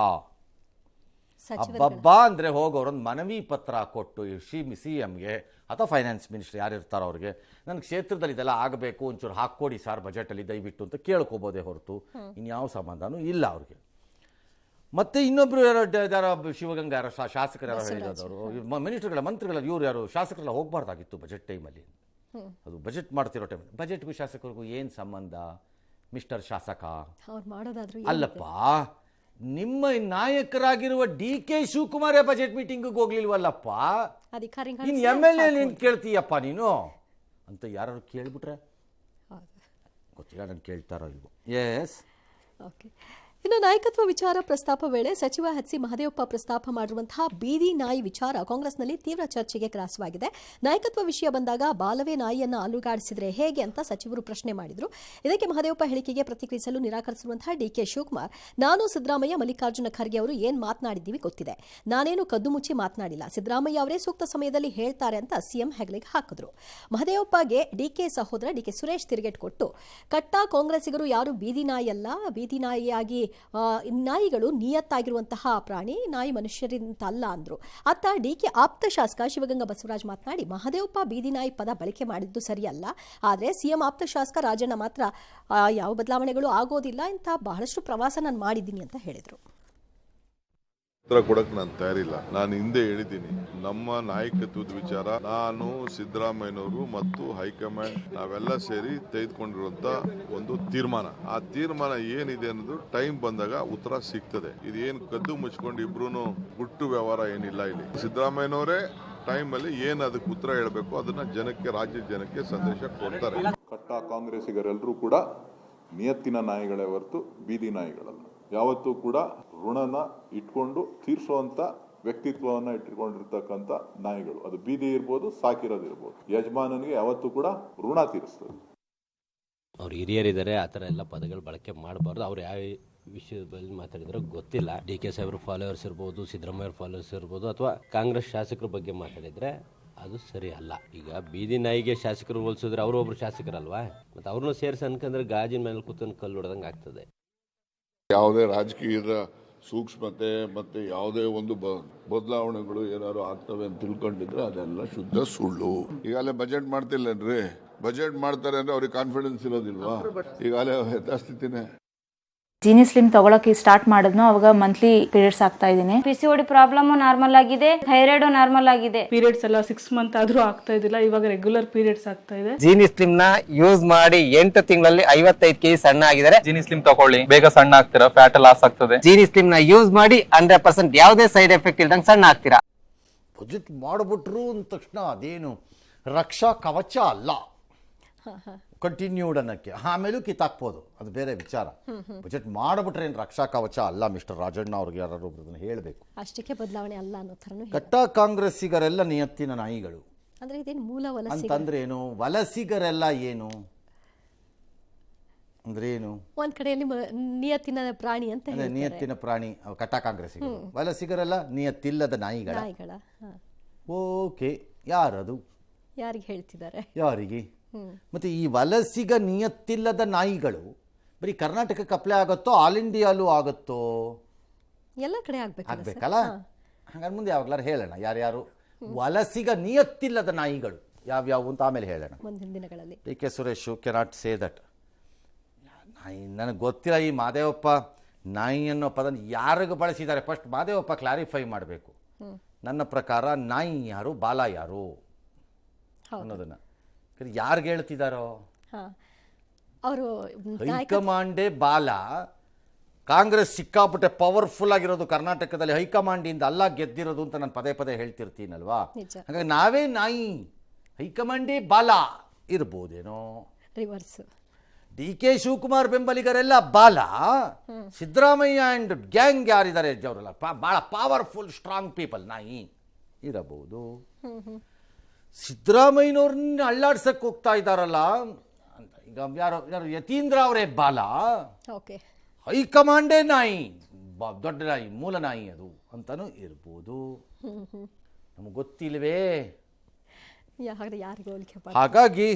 ಹಬ್ಬಬ್ಬ ಅಂದರೆ ಹೋಗೋರೊಂದು ಮನವಿ ಪತ್ರ ಕೊಟ್ಟು CMಗೆ ಅಥವಾ ಫೈನಾನ್ಸ್ ಮಿನಿಸ್ಟರ್ ಯಾರಿರ್ತಾರೋ ಅವ್ರಿಗೆ, ನನ್ನ ಕ್ಷೇತ್ರದಲ್ಲಿ ಇದೆಲ್ಲ ಆಗಬೇಕು, ಒಂಚೂರು ಹಾಕ್ಕೊಡಿ ಸರ್ ಬಜೆಟಲ್ಲಿ ದಯವಿಟ್ಟು ಅಂತ ಕೇಳ್ಕೋಬೋದೇ ಹೊರತು ಇನ್ಯಾವ ಸಂಬಂಧನೂ ಇಲ್ಲ ಅವ್ರಿಗೆ. ಮತ್ತೆ ಇನ್ನೊಬ್ರು ಯಾರೋ ಶಿವಗಂಗಾ ಯಾರೋ ಶಾಸಕರು ಯಾರೋ ಹೇಳಿದವರು, ಮಂತ್ರಿಗಳ ಇವ್ರು ಯಾರು ಶಾಸಕರೆಲ್ಲ ಹೋಗ್ಬಾರ್ದಾಗಿತ್ತು ಬಜೆಟ್ ಟೈಮಲ್ಲಿ. ಅದು ಬಜೆಟ್ ಮಾಡ್ತಿರೋ ಟೈಮ್. ಬಜೆಟ್ಗೂ ಶಾಸಕರಿಗೂ ಏನು ಸಂಬಂಧ ಮಿಸ್ಟರ್ ಶಾಸಕ? ಅಲ್ಲಪ್ಪ, ನಿಮ್ಮ ನಾಯಕರಾಗಿರುವ DK ಶಿವಕುಮಾರ್ ಬಜೆಟ್ ಮೀಟಿಂಗಿಗೆ ಹೋಗ್ಲಿಲ್ವಲ್ಲಪ್ಪ, ಇನ್ನು MLA ನೀನು ಕೇಳ್ತೀಯಪ್ಪ ನೀನು ಅಂತ ಯಾರು ಕೇಳ್ಬಿಟ್ರೆ ಗೊತ್ತಿಲ್ಲ, ನಾನು ಕೇಳ್ತಾರೋ ಇಲ್ವೋ. Yes, okay. ಇನ್ನು ನಾಯಕತ್ವ ವಿಚಾರ ಪ್ರಸ್ತಾಪ ವೇಳೆ ಸಚಿವ ಎಚ್.ಸಿ. ಮಹದೇವಪ್ಪ ಪ್ರಸ್ತಾಪ ಮಾಡಿರುವಂತಹ ಬೀದಿ ನಾಯಿ ವಿಚಾರ ಕಾಂಗ್ರೆಸ್ನಲ್ಲಿ ತೀವ್ರ ಚರ್ಚೆಗೆ ಗ್ರಾಸವಾಗಿದೆ. ನಾಯಕತ್ವ ವಿಷಯ ಬಂದಾಗ ಬಾಲವೇ ನಾಯಿಯನ್ನು ಅಲುಗಾಡಿಸಿದ್ರೆ ಹೇಗೆ ಅಂತ ಸಚಿವರು ಪ್ರಶ್ನೆ ಮಾಡಿದ್ರು. ಇದಕ್ಕೆ ಮಹದೇವಪ್ಪ ಹೇಳಿಕೆಗೆ ಪ್ರತಿಕ್ರಿಯಿಸಲು ನಿರಾಕರಿಸಿರುವಂತಹ DK ಶಿವಕುಮಾರ್, ನಾನು ಸಿದ್ದರಾಮಯ್ಯ ಮಲ್ಲಿಕಾರ್ಜುನ ಖರ್ಗೆ ಅವರು ಏನ್ ಮಾತನಾಡಿದ್ದೀವಿ ಗೊತ್ತಿದೆ, ನಾನೇನು ಕದ್ದು ಮುಚ್ಚಿ ಮಾತನಾಡಿಲ್ಲ, ಸಿದ್ದರಾಮಯ್ಯ ಅವರೇ ಸೂಕ್ತ ಸಮಯದಲ್ಲಿ ಹೇಳ್ತಾರೆ ಅಂತ CM ಹೆಗಲಿಗೆ ಹಾಕಿದ್ರು. ಮಹದೇವಪ್ಪಗೆ DK ಸಹೋದರ DK ಸುರೇಶ್ ತಿರುಗೇಟ್ ಕೊಟ್ಟು, ಕಟ್ಟ ಕಾಂಗ್ರೆಸ್ಸಿಗರು ಯಾರು ಬೀದಿ ನಾಯಿಯಲ್ಲ, ಬೀದಿ ನಾಯಿಯಾಗಿ ನಾಯಿಗಳು ನಿಯತ್ತಾಗಿರುವಂತಹ ಪ್ರಾಣಿ, ನಾಯಿ ಮನುಷ್ಯರಿಂದ ಅಲ್ಲ ಅಂದ್ರು. ಅತ್ತ ಡಿಕೆ ಆಪ್ತ ಶಾಸಕ ಶಿವಗಂಗಾ ಬಸವರಾಜ್ ಮಾತನಾಡಿ, ಮಹದೇವಪ್ಪ ಬೀದಿ ನಾಯಿ ಪದ ಬಳಕೆ ಮಾಡಿದ್ದು ಸರಿಯಲ್ಲ, ಆದರೆ ಸಿಎಂ ಆಪ್ತ ಶಾಸಕ ರಾಜಣ್ಣ ಮಾತ್ರ ಯಾವ ಬದಲಾವಣೆಗಳು ಆಗೋದಿಲ್ಲ, ಇಂಥ ಬಹಳಷ್ಟು ಪ್ರವಾಸ ನಾನು ಮಾಡಿದ್ದೀನಿ ಅಂತ ಹೇಳಿದರು. ಉತ್ತರ ಕೊಡಕ್ಕೆ ನಾನು ತಯಾರಿಲ್ಲ. ನಾನು ಹಿಂದೆ ಹೇಳಿದ್ದೀನಿ, ನಮ್ಮ ನಾಯಕತ್ವದ ವಿಚಾರ ನಾನು, ಸಿದ್ದರಾಮಯ್ಯನವರು ಮತ್ತು ಹೈಕಮಾಂಡ್ ನಾವೆಲ್ಲ ಸೇರಿ ತೆಗೆದುಕೊಂಡಿರುವಂತ ಒಂದು ತೀರ್ಮಾನ. ಆ ತೀರ್ಮಾನ ಏನಿದೆ ಅನ್ನೋದು ಟೈಮ್ ಬಂದಾಗ ಉತ್ತರ ಸಿಗ್ತದೆ. ಇದೇನು ಕದ್ದು ಮುಚ್ಕೊಂಡು ಇಬ್ರು ಗುಟ್ಟು ವ್ಯವಹಾರ ಏನಿಲ್ಲ. ಇಲ್ಲಿ ಸಿದ್ದರಾಮಯ್ಯನವರೇ ಟೈಮ್ ಅಲ್ಲಿ ಏನ್ ಅದಕ್ಕೆ ಉತ್ತರ ಹೇಳಬೇಕು ಅದನ್ನ ಜನಕ್ಕೆ, ರಾಜ್ಯದ ಜನಕ್ಕೆ ಸಂದೇಶ ಕೊಡ್ತಾರೆ. ಕಟ್ಟ ಕಾಂಗ್ರೆಸ್ಸಿಗರೆಲ್ಲರೂ ಕೂಡ ನಿಯತ್ತಿನ ನಾಯಿಗಳೇ ಹೊರತು ಬೀದಿ ನಾಯಿಗಳಲ್ಲ. ಯಾವತ್ತೂ ಕೂಡ ಋಣನ ಇಟ್ಕೊಂಡು ತೀರ್ಸುವಂತ ವ್ಯಕ್ತಿತ್ವವನ್ನ ಇಟ್ಕೊಂಡಿರ್ತಕ್ಕಂಥ ನಾಯಿಗಳು. ಅದು ಬೀದಿ ಇರ್ಬೋದು, ಸಾಕಿರೋದಿರ್ಬೋದು, ಯಜಮಾನನಿಗೆ ಯಾವತ್ತೂ ಕೂಡ ಋಣ ತೀರಿಸ್ತದೆ. ಅವ್ರು ಹಿರಿಯರಿದ್ದಾರೆ, ಆ ಥರ ಎಲ್ಲ ಪದಗಳು ಬಳಕೆ ಮಾಡಬಾರ್ದು. ಅವ್ರು ಯಾವ ವಿಷಯದ ಬಗ್ಗೆ ಮಾತಾಡಿದ್ರೆ ಗೊತ್ತಿಲ್ಲ. ಡಿ ಕೆ ಸಾಹೇಬ್ರ ಫಾಲೋವರ್ಸ್ ಇರ್ಬೋದು, ಸಿದ್ದರಾಮಯ್ಯ ಫಾಲೋವರ್ಸ್ ಇರ್ಬೋದು, ಅಥವಾ ಕಾಂಗ್ರೆಸ್ ಶಾಸಕರ ಬಗ್ಗೆ ಮಾತಾಡಿದ್ರೆ ಅದು ಸರಿ ಅಲ್ಲ. ಈಗ ಬೀದಿ ನಾಯಿಗೆ ಶಾಸಕರು ಹೋಲಿಸಿದ್ರೆ ಅವರು ಒಬ್ರು ಶಾಸಕರಲ್ವಾ, ಮತ್ತು ಅವ್ರನ್ನೂ ಸೇರಿಸಿ ಅನ್ಕಂದ್ರೆ ಗಾಜಿನ ಮೇಲೆ ಕೂತ್ಕೊಂಡು ಕಲ್ಲು ಹೊಡೆದಂಗೆ ಆಗ್ತದೆ. ಯಾವುದೇ ರಾಜಕೀಯದ ಸೂಕ್ಷ್ಮತೆ ಮತ್ತೆ ಯಾವುದೇ ಒಂದು ಬದಲಾವಣೆಗಳು ಏನಾದ್ರು ಆಗ್ತವೆ ಅಂತ ತಿಳ್ಕೊಂಡಿದ್ರೆ ಅದೆಲ್ಲ ಶುದ್ಧ ಸುಳ್ಳು. ಈಗಾಗಲೇ ಬಜೆಟ್ ಮಾಡ್ತಿಲ್ಲೇನ್ರಿ? ಬಜೆಟ್ ಮಾಡ್ತಾರೆ ಅಂದ್ರೆ ಅವ್ರಿಗೆ ಕಾನ್ಫಿಡೆನ್ಸ್ ಇರೋದಿಲ್ವಾ? ಈಗಾಗಲೇ ಯಥಾಸ್ಥಿತಿನೇ. ಜೀನಿ ಸ್ಲಿಮ್ ತಗೊಳಕ್ಕೆ ಸ್ಟಾರ್ಟ್ ಮಾಡಿದ್ನೋ ಅವಾಗ ಮಂತ್ಲಿ ಪೀರಿಯಡ್ಸ್ ಆಗ್ತಾ ಇದೀನಿ. PCOD ಪ್ರಾಬ್ಲಮ್ ನಾರ್ಮಲ್ ಆಗಿದೆ, ಥೈರಾಯ್ಡ್ ನಾರ್ಮಲ್ ಆಗಿದೆ. ಪೀರಿಯಡ್ಸ್ ಎಲ್ಲ 6 ಮಂತ್ ಆದ್ರೂ ಆಗ್ತಾ ಇದ್ದಿಲ್ಲ, ಇವಾಗ ರೆಗ್ಯುಲರ್ ಪೀರಿಯಡ್ಸ್ ಆಗ್ತಾ ಇದೆ. ಜೀನಿ ಸ್ಲಿಮ್ ನ ಯೂಸ್ ಮಾಡಿ 8 ತಿಂಗಳಲ್ಲಿ 55 kg ಸಣ್ಣ ಆಗಿದ್ದಾರೆ. ಜೀನಿ ಸ್ಲಿಮ್ ತಗೊಳ್ಳಿ, ಬೇಗ ಸಣ್ಣ ಆಗ್ತೀರಾ, ಫ್ಯಾಟ್ ಲಾಸ್ ಆಗ್ತದೆ. ಜೀನಿ ಸ್ಲಿಮ್ ನ ಯೂಸ್ ಮಾಡಿ 100% ಯಾವುದೇ ಸೈಡ್ ಎಫೆಕ್ಟ್ ಇಲ್ದಂಗೆ ಸಣ್ಣ ಆಗ್ತೀರಾ. ಬಜೆಟ್ ಮಾಡಿಬಿಟ್ರು ಅಂದ ತಕ್ಷಣ ಅದೇನು ರಕ್ಷಾ ಕವಚ ಅಲ್ಲ, ಕಂಟಿನ್ಯೂಡ್ ಅನ್ನಕ್ಕೆ ಆಮೇಲೂ ಕಿತ್ತಾಕ್ಬೋದು, ಅದು ಬೇರೆ ವಿಚಾರ. ಬಜೆಟ್ ಮಾಡಿಬಿಟ್ರೆ ಏನು ರಕ್ಷಾ ಕವಚ ಅಲ್ಲ. ಮಿಸ್ಟರ್ ರಾಜಣ್ಣ ಅವ್ರಿಗೆ ಯಾರು ಹೇಳಬೇಕು, ಅಷ್ಟಕ್ಕೆ ಬದಲಾವಣೆ ಅಲ್ಲ ಅನ್ನೋ ಥರನೂ. ಕಟ್ಟ ಕಾಂಗ್ರೆಸ್ಸಿಗರೆಲ್ಲ ನಿಯತ್ತಿನ ನಾಯಿಗಳು ಅಂದ್ರೆ ಇದೇನು ಮೂಲ ವಲಸಿಗ ಅಂತಂದ್ರೆ ಏನು? ವಲಸಿಗರೆಲ್ಲ ಏನು ಅಂದ್ರೆ ಏನು? ಒಂದ್ ಕಡೆಯಲ್ಲಿ ನಿಯತ್ತಿನ ಪ್ರಾಣಿ ಅಂತ ಹೇಳ್ತಾರೆ. ನಿಯತ್ತಿನ ಪ್ರಾಣಿ ಕಟ್ಟ ಕಾಂಗ್ರೆಸ್ಸಿಗರು, ವಲಸಿಗರೆಲ್ಲ ನಿಯತ್ತಿಲ್ಲದ ನಾಯಿಗಳ. ಓಕೆ, ಯಾರದು? ಯಾರಿಗೆ ಹೇಳ್ತಿದ್ದಾರೆ? ಯಾರಿಗೆ? ಮತ್ತೆ ಈ ವಲಸಿಗ ನಿಯತ್ತಿಲ್ಲದ ನಾಯಿಗಳು ಬರೀ ಕರ್ನಾಟಕಕ್ಕೆ ಅಪ್ಲೈ ಆಗುತ್ತೋ, ಆಲ್ ಇಂಡಿಯಾಲೂ ಆಗುತ್ತೋ? ಎಲ್ಲ ಕಡೆ ಆಗ್ಬೇಕಲ್ಲ. ಹಾಗಾದ್ರೆ ಮುಂದೆ ಯಾವಾಗ್ಲಾರು ಹೇಳೋಣ ಯಾರ್ಯಾರು ವಲಸಿಗ ನಿಯತ್ತಿಲ್ಲದ ನಾಯಿಗಳು ಯಾವ್ಯಾವು ಅಂತ ಆಮೇಲೆ ಹೇಳೋಣ ಮುಂದಿನ ದಿನಗಳಲ್ಲಿ. D K Suresh cannot say that. ನನಗೆ ಗೊತ್ತಿಲ್ಲ ಈ ಮಾದೇವಪ್ಪ ನಾಯಿ ಅನ್ನೋ ಪದ ಯಾರಿಗೂ ಬಳಸಿದ್ದಾರೆ. ಫಸ್ಟ್ ಮಾದೇವಪ್ಪ ಕ್ಲಾರಿಫೈ ಮಾಡಬೇಕು. ನನ್ನ ಪ್ರಕಾರ ನಾಯಿ ಯಾರು, ಬಾಲ ಯಾರು ಅನ್ನೋದನ್ನ ಯಾರಿಗೆ ಹೇಳ್ತಿದಾರೋ? ಅವರು ಹೈಕಮಾಂಡೇ ಬಾಲ. ಕಾಂಗ್ರೆಸ್ ಸಿಕ್ಕಾಪಟ್ಟೆ ಪವರ್ಫುಲ್ ಆಗಿರೋದು ಕರ್ನಾಟಕದಲ್ಲಿ ಹೈಕಮಾಂಡಿಂದ ಅಲ್ಲ ಗೆದ್ದಿರೋದು ಅಂತ ನಾನು ಪದೇ ಪದೇ ಹೇಳ್ತಿರ್ತೀನಲ್ವಾ. ಹಾಗಾಗಿ ನಾವೇ ನಾಯಿ, ಹೈಕಮಾಂಡೇ ಬಾಲ ಇರ್ಬೋದೇನೋ. ರಿವರ್ಸ್. ಡಿ ಕೆ ಶಿವಕುಮಾರ್ ಬೆಂಬಲಿಗರೆಲ್ಲ ಬಾಲ, ಸಿದ್ದರಾಮಯ್ಯ ಅಂಡ್ ಗ್ಯಾಂಗ್ ಯಾರಿದ್ದಾರೆ ಅವರೆಲ್ಲ ಬಹಳ ಪವರ್ಫುಲ್ ಸ್ಟ್ರಾಂಗ್ ಪೀಪಲ್, ನಾಯಿ ಇರಬಹುದು. ಸಿದ್ದರಾಮಯ್ಯನವ್ರನ್ನ ಅಳ್ಳಾಡ್ಸಕ್ಕೆ ಹೋಗ್ತಾ ಇದ್ದಾರಲ್ಲ ಅಂತ ಈಗ ಯಾರು ಯತೀಂದ್ರ ಅವರೇ ಬಾಲ, ಹೈಕಮಾಂಡೇ ನಾಯಿ, ದೊಡ್ಡ ನಾಯಿ, ಮೂಲ ನಾಯಿ ಅದು ಅಂತಾನು ಇರ್ಬೋದು. ನಮಗೆ ಗೊತ್ತಿಲ್ವೇ. ಹಾಗಾಗಿ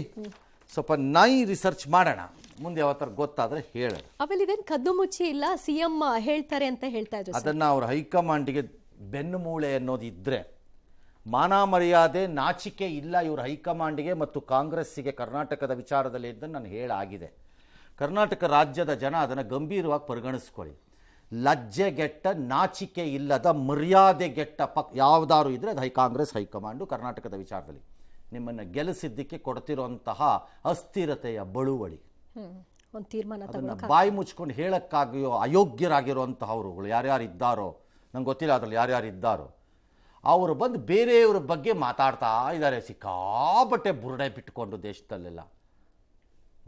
ಸ್ವಲ್ಪ ನಾಯಿ ರಿಸರ್ಚ್ ಮಾಡೋಣ, ಮುಂದೆ ಯಾವತ್ತರ ಗೊತ್ತಾದ್ರೆ ಹೇಳೋಣ. ಆಮೇಲೆ ಇದೇನು ಕದ್ದು ಮುಚ್ಚಿ ಇಲ್ಲ, ಸಿಎಂ ಹೇಳ್ತಾರೆ ಅಂತ ಹೇಳ್ತಾ ಇದ್ರು. ಅದನ್ನ ಅವ್ರ ಹೈಕಮಾಂಡಿಗೆ ಬೆನ್ನು ಮೂಳೆ ಅನ್ನೋದಿದ್ರೆ, ಮಾನ ಮರ್ಯಾದೆ ನಾಚಿಕೆ ಇಲ್ಲ ಇವ್ರ ಹೈಕಮಾಂಡಿಗೆ ಮತ್ತು ಕಾಂಗ್ರೆಸ್ಸಿಗೆ ಕರ್ನಾಟಕದ ವಿಚಾರದಲ್ಲಿ ಇದ್ದನ್ನು ನಾನು ಹೇಳಾಗಿದೆ. ಕರ್ನಾಟಕ ರಾಜ್ಯದ ಜನ ಅದನ್ನು ಗಂಭೀರವಾಗಿ ಪರಿಗಣಿಸ್ಕೊಳ್ಳಿ. ಲಜ್ಜೆಗೆಟ್ಟ, ನಾಚಿಕೆ ಇಲ್ಲದ, ಮರ್ಯಾದೆಗೆಟ್ಟ ಯಾವುದಾದ್ರು ಇದ್ದರೆ ಅದು ಕಾಂಗ್ರೆಸ್ ಹೈಕಮಾಂಡು ಕರ್ನಾಟಕದ ವಿಚಾರದಲ್ಲಿ ನಿಮ್ಮನ್ನು ಗೆಲ್ಲಿಸಿದ್ದಕ್ಕೆ ಕೊಡ್ತಿರೋಂತಹ ಅಸ್ಥಿರತೆಯ ಬಳುವಳಿ, ಒಂದು ತೀರ್ಮಾನ ಅದನ್ನು ಬಾಯಿ ಮುಚ್ಕೊಂಡು ಹೇಳಕ್ಕಾಗಿಯೋ ಅಯೋಗ್ಯರಾಗಿರುವಂತಹವ್ರುಗಳು ಯಾರ್ಯಾರು ಇದ್ದಾರೋ ನಂಗೆ ಗೊತ್ತಿಲ್ಲ, ಅದರಲ್ಲಿ ಯಾರ್ಯಾರು ಇದ್ದಾರೋ ಅವರು ಬಂದು ಬೇರೆಯವ್ರ ಬಗ್ಗೆ ಮಾತಾಡ್ತಾ ಇದ್ದಾರೆ, ಸಿಕ್ಕಾಬಟ್ಟೆ ಬುರುಡೆ ಬಿಟ್ಕೊಂಡು ದೇಶದಲ್ಲೆಲ್ಲ.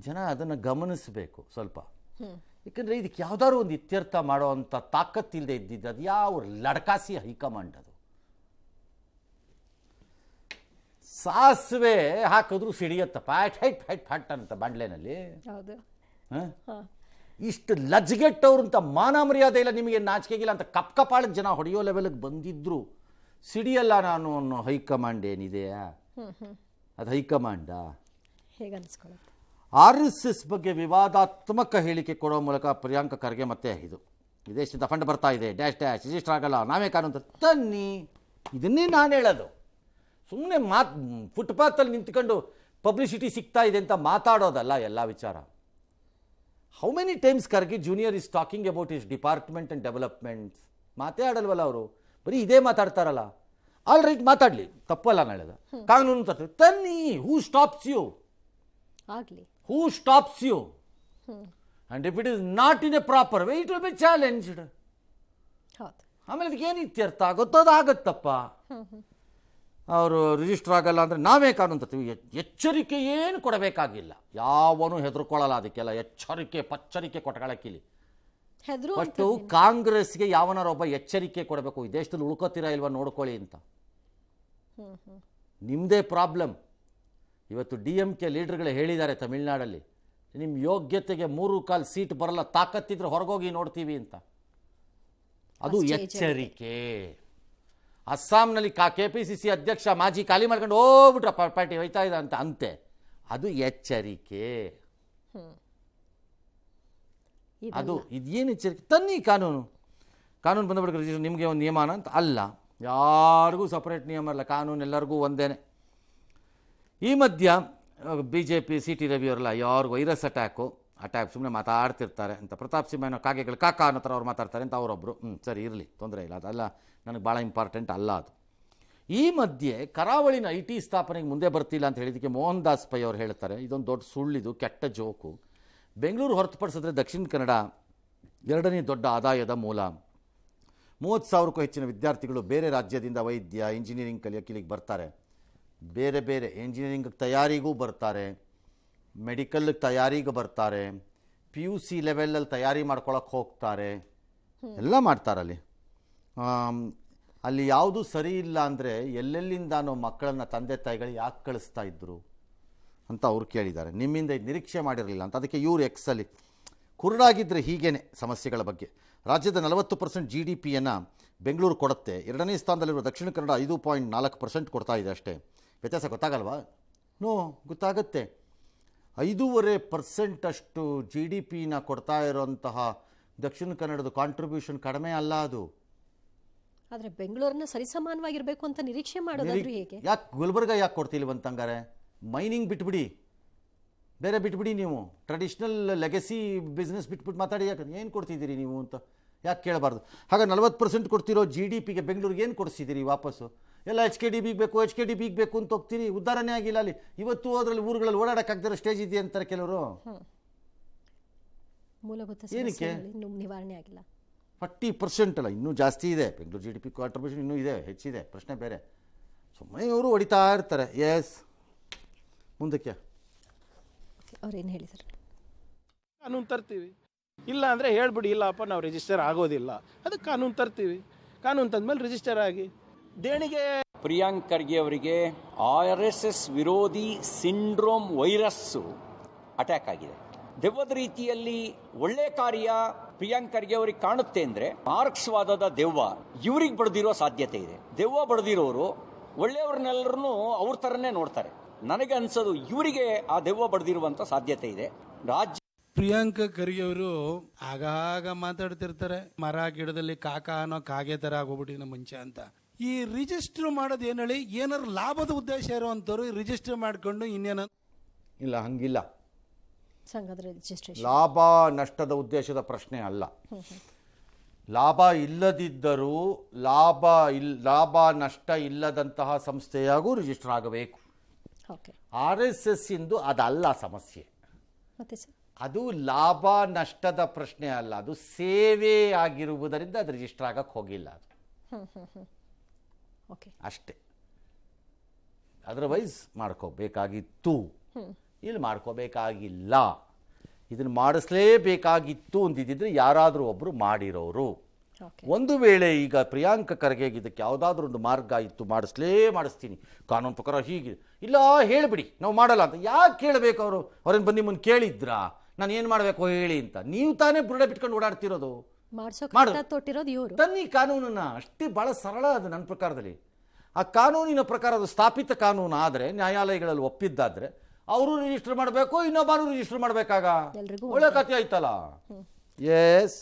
ಜನ ಅದನ್ನು ಗಮನಿಸಬೇಕು ಸ್ವಲ್ಪ. ಯಾಕಂದರೆ ಇದಕ್ಕೆ ಯಾವ್ದಾದ್ರು ಒಂದು ಇತ್ಯರ್ಥ ಮಾಡೋ ಅಂಥ ತಾಕತ್ತಿಲ್ಲದೆ ಇದ್ದಿದ್ದು ಅದು ಯಾವ ಲಡಕಾಸಿ ಹೈಕಮಾಂಡ್. ಅದು ಸಾಸಿವೆ ಹಾಕಿದ್ರು ಸಿಡಿಯತ್ತ ಫ್ಯಾಟ್ ಹೈಟ್ ಹೈಟ್ ಫ್ಯಾಟ್ ಅಂತ ಬಾಂಡ್ಲೆನಲ್ಲಿ. ಇಷ್ಟು ಲಜ್ಗೆಟ್ಟವ್ರು ಅಂತ ಮಾನ ಮರ್ಯಾದೆ ಇಲ್ಲ, ನಿಮಗೆ ನಾಚಿಕೆಗಿಲ್ಲ ಅಂತ ಕಪ್ಪಾಳದ ಜನ ಹೊಡೆಯೋ ಲೆವೆಲ್ಗೆ ಬಂದಿದ್ರು ಸಿಡಿಯಲ್ಲ ನಾನು ಅನ್ನೋ ಹೈಕಮಾಂಡ್ ಏನಿದೆಯಾ? ಅದು ಹೈಕಮಾಂಡ? RSS ಬಗ್ಗೆ ವಿವಾದಾತ್ಮಕ ಹೇಳಿಕೆ ಕೊಡೋ ಮೂಲಕ ಪ್ರಿಯಾಂಕ ಖರ್ಗೆ ಮತ್ತೆ ಇದು ವಿದೇಶದಿಂದ ಫಂಡ್ ಬರ್ತಾ ಇದೆ ಡ್ಯಾಶ್ ರಿಜಿಸ್ಟರ್ ಆಗಲ್ಲ, ನಾವೇ ಕಾನೂನು ತನ್ನಿ. ಇದನ್ನೇ ನಾನು ಹೇಳೋದು. ಸುಮ್ಮನೆ ಫುಟ್ಪಾತಲ್ಲಿ ನಿಂತ್ಕೊಂಡು ಪಬ್ಲಿಸಿಟಿ ಸಿಗ್ತಾ ಇದೆ ಅಂತ ಮಾತಾಡೋದಲ್ಲ ಎಲ್ಲ ವಿಚಾರ. How many times Kharge junior is talking about is department and developments. ಮಾತೇ ಆಡಲ್ವಲ್ಲ ಅವರು, ಬರೀ ಇದೇ ಮಾತಾಡ್ತಾರಲ್ಲ. ಆಲ್ ರೈಟ್, ಮಾತಾಡಲಿ, ತಪ್ಪಲ್ಲ. ನಾನು ಹೇಳಿದ ಕಾನೂನು ತನ್ನಿ. Who stops you? ಆಗಲಿ. Who stops you? And if it is not in a proper way it will be challenged. ಹೌದು. ಆಮೇಲೆ ಅದಕ್ಕೆ ಏನು ಇತ್ಯರ್ಥ ಗೊತ್ತೋದು ಆಗುತ್ತಪ್ಪ. ಅವರು ರಿಜಿಸ್ಟರ್ ಆಗಲ್ಲ ಅಂದರೆ ನಾವೇ ಕಾನೂನು ತರ್ತೀವಿ. ಎಚ್ಚರಿಕೆ ಏನು ಕೊಡಬೇಕಾಗಿಲ್ಲ, ಯಾವನು ಹೆದರ್ಕೊಳ್ಳಲ್ಲ. ಅದಕ್ಕೆಲ್ಲ ಎಚ್ಚರಿಕೆ ಪಚ್ಚರಿಕೆ ಕೊಟ್ಕೊಳ್ಳಕ್ಕಿಲ್ಲಿ. ಫಸ್ಟು ಕಾಂಗ್ರೆಸ್ಗೆ ಯಾವನಾರೊಬ್ಬ ಎಚ್ಚರಿಕೆ ಕೊಡಬೇಕು, ಈ ದೇಶದಲ್ಲಿ ಉಳ್ಕೋತೀರಾ ಇಲ್ವಾ ನೋಡ್ಕೊಳ್ಳಿ ಅಂತ. ನಿಮ್ಮದೇ ಪ್ರಾಬ್ಲಮ್. ಇವತ್ತು DMK ಲೀಡರ್ಗಳು ಹೇಳಿದ್ದಾರೆ ತಮಿಳ್ನಾಡಲ್ಲಿ, ನಿಮ್ಮ ಯೋಗ್ಯತೆಗೆ 3 ಸೀಟ್ ಬರಲ್ಲ, ತಾಕತ್ತಿದ್ರೆ ಹೊರಗೋಗಿ ನೋಡ್ತೀವಿ ಅಂತ. ಅದು ಎಚ್ಚರಿಕೆ. ಅಸ್ಸಾಂನಲ್ಲಿ KPCC ಅಧ್ಯಕ್ಷ ಮಾಜಿ ಖಾಲಿ ಮಾಡ್ಕೊಂಡು ಹೋಗ್ಬಿಟ್ರ ಪಾರ್ಟಿ ಹೋಯ್ತಾ ಇದೆ ಅಂತ ಅಂತೆ. ಅದು ಎಚ್ಚರಿಕೆ. ಅದು ಇದೇನು ಎಚ್ಚರಿಕೆ? ತನ್ನಿ ಕಾನೂನು ಬಂದ್ಬಿಟ್ಟು ರಿಜಿಸ್ಟರ್ ನಿಮಗೆ ಒಂದು ನಿಯಮನ ಅಂತ ಅಲ್ಲ, ಯಾರಿಗೂ ಸಪ್ರೇಟ್ ನಿಯಮ ಇಲ್ಲ, ಕಾನೂನು ಎಲ್ಲರಿಗೂ ಒಂದೇನೆ. ಈ ಮಧ್ಯ BJP CT ರವಿ ಅವರೆಲ್ಲ ಯಾರಿಗೂ ವೈರಸ್ ಅಟ್ಯಾಕ್ ಸುಮ್ಮನೆ ಮಾತಾಡ್ತಿರ್ತಾರೆ ಅಂತ. ಪ್ರತಾಪ್ ಸಿಂಹ ಕಾಗೆಗಳು ಕಾಕ ಅನ್ನೋ ಥರ ಅವ್ರು ಮಾತಾಡ್ತಾರೆ ಅಂತ ಅವರೊಬ್ಬರು. ಸರಿ ಇರಲಿ, ತೊಂದರೆ ಇಲ್ಲ, ಅದೆಲ್ಲ ನನಗೆ ಭಾಳ ಇಂಪಾರ್ಟೆಂಟ್ ಅಲ್ಲ ಅದು. ಈ ಮಧ್ಯೆ ಕರಾವಳಿನ IT ಸ್ಥಾಪನೆಗೆ ಮುಂದೆ ಬರ್ತಿಲ್ಲ ಅಂತ ಹೇಳಿದ್ದಕ್ಕೆ ಮೋಹನ್ ದಾಸ್ ಪೈ ಅವರು ಹೇಳ್ತಾರೆ, ಇದೊಂದು ದೊಡ್ಡ ಸುಳ್ಳಿದು, ಕೆಟ್ಟ ಜೋಕು. ಬೆಂಗಳೂರು ಹೊರತುಪಡಿಸಿದ್ರೆ ದಕ್ಷಿಣ ಕನ್ನಡ 2ನೇ ದೊಡ್ಡ ಆದಾಯದ ಮೂಲ. 30,000ಕ್ಕೂ ಹೆಚ್ಚಿನ ವಿದ್ಯಾರ್ಥಿಗಳು ಬೇರೆ ರಾಜ್ಯದಿಂದ ವೈದ್ಯ ಇಂಜಿನಿಯರಿಂಗ್ ಕಲಿಯೋಕೆ ಇಲ್ಲಿಗೆ ಬರ್ತಾರೆ. ಬೇರೆ ಬೇರೆ ಇಂಜಿನಿಯರಿಂಗ್ ತಯಾರಿಗೂ ಬರ್ತಾರೆ, ಮೆಡಿಕಲ್ ತಯಾರಿಗೆ ಬರ್ತಾರೆ, PUC ಲೆವೆಲಲ್ಲಿ ತಯಾರಿ ಮಾಡ್ಕೊಳಕ್ಕೆ ಹೋಗ್ತಾರೆ, ಎಲ್ಲ ಮಾಡ್ತಾರಲ್ಲಿ. ಅಲ್ಲಿ ಯಾವುದು ಸರಿ ಇಲ್ಲ ಅಂದರೆ ಎಲ್ಲೆಲ್ಲಿಂದಾನೋ ಮಕ್ಕಳನ್ನು ತಂದೆ ತಾಯಿಗಳು ಯಾಕೆ ಕಳಿಸ್ತಾ ಇದ್ದರು ಅಂತ ಅವ್ರು ಕೇಳಿದ್ದಾರೆ. ನಿಮ್ಮಿಂದ ನಿರೀಕ್ಷೆ ಮಾಡಿರಲಿಲ್ಲ ಅಂತ. ಅದಕ್ಕೆ ಇವರು ಎಕ್ಸಲ್ಲಿ ಕುರುಡಾಗಿದ್ದರೆ ಹೀಗೇನೆ ಸಮಸ್ಯೆಗಳ ಬಗ್ಗೆ. ರಾಜ್ಯದ 40% GDPಯನ್ನು ಬೆಂಗಳೂರು ಕೊಡುತ್ತೆ. 2ನೇ ಸ್ಥಾನದಲ್ಲಿರುವ ದಕ್ಷಿಣ ಕನ್ನಡ 5.4% ಕೊಡ್ತಾ ಇದೆ ಅಷ್ಟೇ. ವ್ಯತ್ಯಾಸ ಗೊತ್ತಾಗಲ್ವಾ? ಗೊತ್ತಾಗುತ್ತೆ. 5.5% ಅಷ್ಟು GDPನ ಕೊಡ್ತಾ ಇರೋಂತಹ ದಕ್ಷಿಣ ಕನ್ನಡದ ಕಾಂಟ್ರಿಬ್ಯೂಷನ್ ಕಡಿಮೆ ಅಲ್ಲ ಅದು. ಆದರೆ ಬೆಂಗಳೂರನ್ನ ಸರಿಸಮಾನವಾಗಿರಬೇಕು ಅಂತ ನಿರೀಕ್ಷೆ ಮಾಡೋದಾದ್ರೂ ಹೇಗೆ? ಯಾಕೆ ಗುಲ್ಬರ್ಗ ಯಾಕೆ ಕೊಡ್ತಿಲ್ವಂತಂಗಾರೆ? ಮೈನಿಂಗ್ ಬಿಟ್ಬಿಡಿ, ಬೇರೆ ಬಿಟ್ಬಿಡಿ. ನೀವು ಟ್ರೆಡಿಷ್ನಲ್ ಲೆಗಸಿ ಬಿಸ್ನೆಸ್ ಬಿಟ್ಬಿಟ್ಟು ಮಾತಾಡಿ. ಯಾಕೆ ಏನು ಕೊಡ್ತಿದ್ದೀರಿ ನೀವು ಅಂತ ಯಾಕೆ ಕೇಳಬಾರ್ದು? ಹಾಗೆ 40% ಕೊಡ್ತಿರೋ GDPಗೆ ಬೆಂಗಳೂರಿಗೆ ಏನು ಕೊಡಿಸಿದ್ದೀರಿ ವಾಪಸ್ಸು? ಎಲ್ಲ HKDBಗೆ ಬೇಕು HKDBಗೆ ಬೇಕು ಅಂತ ಹೋಗ್ತೀರಿ. ಉದ್ಧಾರನೇ ಆಗಿಲ್ಲ ಅಲ್ಲಿ. ಇವತ್ತು ಅದರಲ್ಲಿ ಊರುಗಳಲ್ಲಿ ಓಡಾಡೋಕ್ಕಾಗ್ದಿರೋ ಸ್ಟೇಜ್ ಇದೆ ಅಂತಾರೆ ಕೆಲವರು. ಮೂಲಭೂತ ಸಮಸ್ಯೆಗಳು ನಿವಾರಣೆ ಆಗಿಲ್ಲ. 40% ಅಲ್ಲ, ಇನ್ನೂ ಜಾಸ್ತಿ ಇದೆ. ಬೆಂಗಳೂರು GDP ಕಾಂಟ್ರಿಬ್ಯೂಷನ್ ಇನ್ನೂ ಇದೆ, ಹೆಚ್ಚಿದೆ. ಪ್ರಶ್ನೆ ಬೇರೆ. ಸುಮ್ಮನೆ ಇವರು ಹೊಡಿತಾ ಇರ್ತಾರೆ. ಎಸ್, ಮುಂದಕ್ಕೆ ಅವ್ರೇನು ಹೇಳಿದ್ದಾರೆ? ಕಾನೂನು ತರ್ತೀವಿ, ಇಲ್ಲ ಅಂದರೆ ಹೇಳ್ಬಿಡಿ, ಇಲ್ಲಪ್ಪ ನಾವು ರಿಜಿಸ್ಟರ್ ಆಗೋದಿಲ್ಲ, ಅದಕ್ಕೆ ಕಾನೂನು ತರ್ತೀವಿ. ಕಾನೂನು ತಂದ್ಮೇಲೆ ರಿಜಿಸ್ಟರ್ ಆಗಿ ದೇಣಿಗೆ. ಪ್ರಿಯಾಂಕ್ ಖರ್ಗೆ ಅವರಿಗೆ RSS ವಿರೋಧಿ ಸಿಂಡ್ರೋಮ್ ವೈರಸ್ಸು ಅಟ್ಯಾಕ್ ಆಗಿದೆ. ದೆವ್ವದ ರೀತಿಯಲ್ಲಿ ಒಳ್ಳೆ ಕಾರ್ಯ ಪ್ರಿಯಾಂಕ್ ಖರ್ಗೆ ಅವರಿಗೆ ಕಾಣುತ್ತೆ ಅಂದರೆ ಮಾರ್ಕ್ಸ್ವಾದದ ದೆವ್ವ ಇವ್ರಿಗೆ ಬಡ್ದಿರೋ ಸಾಧ್ಯತೆ ಇದೆ. ದೆವ್ವ ಬಡ್ದಿರೋರು ಒಳ್ಳೆಯವ್ರನ್ನೆಲ್ಲರೂ ಅವ್ರ ಥರನೇ ನೋಡ್ತಾರೆ. ನನಗೆ ಅನ್ಸೋದು ಇವರಿಗೆ ಆ ದೆವ್ವ ಬಡ್ದಿರುವಂಥ ಸಾಧ್ಯತೆ ಇದೆ. ಪ್ರಿಯಾಂಕ ಖರ್ಗೆ ಅವರು ಆಗಾಗ ಮಾತಾಡ್ತಿರ್ತಾರೆ, ಮರ ಗಿಡದಲ್ಲಿ ಕಾಕ ಅನ್ನೋ ಕಾಗೆ ತರ ಆಗೋಗ್ಬಿಟ್ಟಿನ ಮುಂಚೆ ಅಂತ. ಈ ರಿಜಿಸ್ಟರ್ ಮಾಡೋದು ಏನು ಹೇಳಿ? ಏನಾರು ಲಾಭದ ಉದ್ದೇಶ ಇರುವಂತವ್ರು ರಿಜಿಸ್ಟರ್ ಮಾಡ್ಕೊಂಡು ಇನ್ನೇನ ಇಲ್ಲ, ಹಂಗಿಲ್ಲ. ಸಂಘದ ರಿಜಿಸ್ಟ್ರೇಷನ್ ಲಾಭ ನಷ್ಟದ ಉದ್ದೇಶದ ಪ್ರಶ್ನೆ ಅಲ್ಲ. ಲಾಭ ಇಲ್ಲದಿದ್ದರೂ ಲಾಭ ನಷ್ಟ ಇಲ್ಲದಂತಹ ಸಂಸ್ಥೆಯಾಗೂ ರಿಜಿಸ್ಟರ್ ಆಗಬೇಕು. RSS ಇಂದು ಅದಲ್ಲ ಸಮಸ್ಯೆ. ಅದು ಲಾಭ ನಷ್ಟದ ಪ್ರಶ್ನೆ ಅಲ್ಲ, ಅದು ಸೇವೆ ಆಗಿರುವುದರಿಂದ ಅದು ರಿಜಿಸ್ಟರ್ ಆಗಕ್ಕೆ ಹೋಗಿಲ್ಲ. ಅದು ಅಷ್ಟೇ. ಅದರ್ವೈಸ್ ಮಾಡ್ಕೋಬೇಕಾಗಿತ್ತು, ಇಲ್ಲಿ ಮಾಡ್ಕೋಬೇಕಾಗಿಲ್ಲ. ಇದನ್ನು ಮಾಡಿಸ್ಲೇಬೇಕಾಗಿತ್ತು ಅಂದಿದ್ದರೆ ಯಾರಾದರೂ ಒಬ್ಬರು ಮಾಡಿರೋರು. ಒಂದು ವೇಳೆ ಈಗ ಪ್ರಿಯಾಂಕ ಖರ್ಗೆ ಇದಕ್ಕೆ ಯಾವುದಾದ್ರೂ ಒಂದು ಮಾರ್ಗ ಇತ್ತು, ಮಾಡಿಸ್ತೀನಿ ಕಾನೂನು ಪ್ರಕಾರ ಹೀಗೆ, ಇಲ್ಲ ಹೇಳಿಬಿಡಿ ನಾವು ಮಾಡಲ್ಲ ಅಂತ ಯಾಕೆ ಕೇಳಬೇಕು? ಅವ್ರೇನು ಬಂದು ನಿಮ್ಮನ್ನು ಕೇಳಿದ್ರಾ ನಾನು ಏನು ಮಾಡಬೇಕು ಹೇಳಿ ಅಂತ? ನೀವು ತಾನೇ ಬುರುಡೆ ಬಿಟ್ಕೊಂಡು ಓಡಾಡ್ತಿರೋದು. ತನ್ನಿ ಕಾನೂನನ್ನು ಅಷ್ಟೇ, ಭಾಳ ಸರಳ ಅದು ನನ್ನ ಪ್ರಕಾರದಲ್ಲಿ. ಆ ಕಾನೂನಿನ ಪ್ರಕಾರ ಅದು ಸ್ಥಾಪಿತ ಕಾನೂನು ಆದರೆ, ನ್ಯಾಯಾಲಯಗಳಲ್ಲಿ ಒಪ್ಪಿದ್ದಾದರೆ ಅವರು ರಿಜಿಸ್ಟರ್ ಮಾಡಬೇಕು, ಇನ್ನೊಬ್ಬರು ರಿಜಿಸ್ಟರ್ ಮಾಡಬೇಕಾಗ. ಒಳ್ಳೆ ಕಥೆ ಆಯ್ತಲ್ಲ. ಎಸ್.